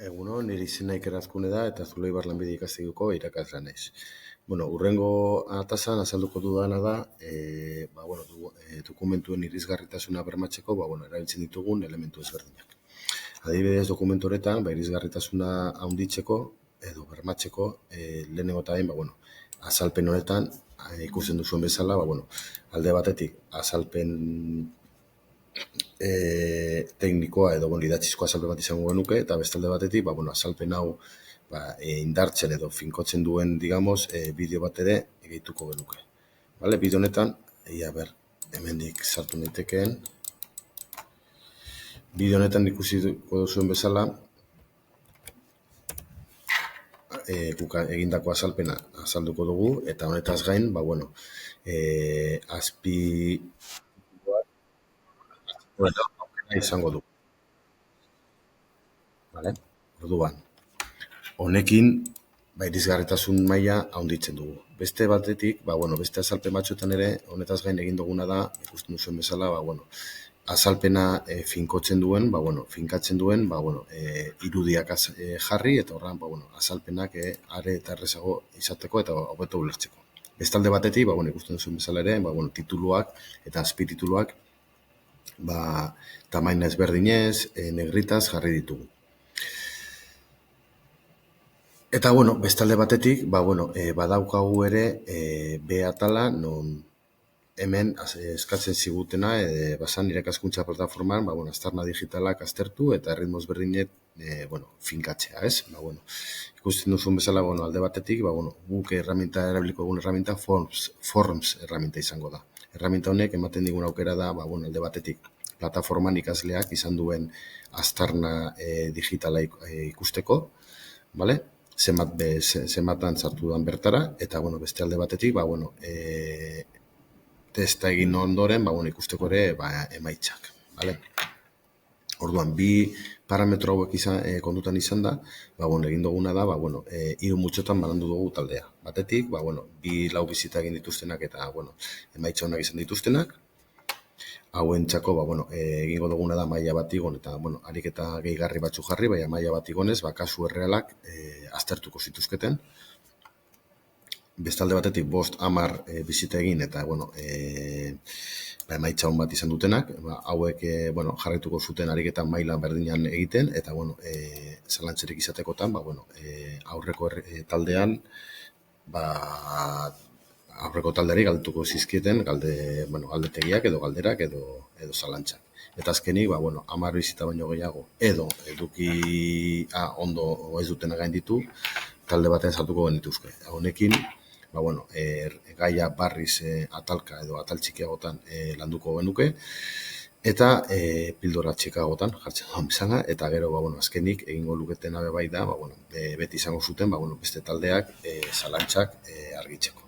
Egunon, nire izena Iker Azkune da eta Zuleibar lanbide ikasteko irakasle naiz. Hurrengo atasan azalduko dudana da, dokumentuen irisgarritasuna bermatzeko, erabiltzen ditugun elementu ezberdinak. Adibidez, dokumentu horretan, irisgarritasuna handitzeko edo bermatzeko, lehenengo eta behin, azalpen honetan ikusten duzuen bezala, alde batetik azalpen teknikoa edo idatzizko azalpen bat izango genuke, eta bestalde batetik, azalpen hau indartzen edo finkotzen duen, bideo bat ere egituko genuke. Bideo honetan, hemendik sartu naitekeen, bideo honetan ikusiko duzuen bezala, guk egindako azalpena azalduko dugu, eta honetaz gain, azpi aukera izango du. Orduan, honekin irisgarritasun maila handitzen dugu. Beste batetik, beste azalpen batzuetan ere, honetaz gain egin duguna da, ikusten duzuen bezala, azalpena finkatzen duen, irudiak jarri, eta horren, azalpenak are eta errezago izateko eta hobeto ulertzeko. Bestalde batetik, ikusten duzuen bezala ere, tituluak eta azpitituluak tamaina ezberdinez, negritaz jarri ditugu. Eta, bestalde batetik, badaukagu ere B atala, non hemen eskatzen zigutena, bazan irakaskuntza plataforman, aztarna digitalak aztertu eta erritmo ezberdinek finkatzea, ez? Ikusten duzuen bezala, alde batetik, guk erabiliko dugun erraminta Forms erraminta izango da. Erraminta honek ematen digun aukera da, alde batetik, plataforman ikasleak izan duen aztarna digitala ikusteko, zenbatan sartu duan bertara, eta beste alde batetik, testa egin ondoren, ikusteko ere emaitzak. Orduan, bi parametro hauek kontutan izan da, egin duguna da, hiru multzotan banandu dugu taldea. Batetik, bi lau bizita egin dituztenak eta emaitza honak izan dituztenak, hauentzako egingo duguna da maila bat igon, eta ariketa gehigarri batzu jarri, baina maila bat igonez, kasu errealak aztertuko zituzketen. Bestalde batetik, 5-10 bizita egin, eta emaitza hon bat izan dutenak, hauek jarraituko zuten ariketa maila berdinan egiten, eta zalantzerik izatekotan, aurreko taldean, aurreko taldeari galdetuko zizkieten galdetegiak edo galderak edo zalantzak. Eta azkenik, 10 bizita baino gehiago edo eduki ondo ez dutena gainditu, talde batean sartuko genituzke. Honekin, gaia barriz atalka edo atal txikiagotan landuko genuke, eta pildora txikagotan jartzen duan bezala, eta gero, azkenik egingo luketena bai da, beti izango zuten, beste taldeak zalantzak argitzeko.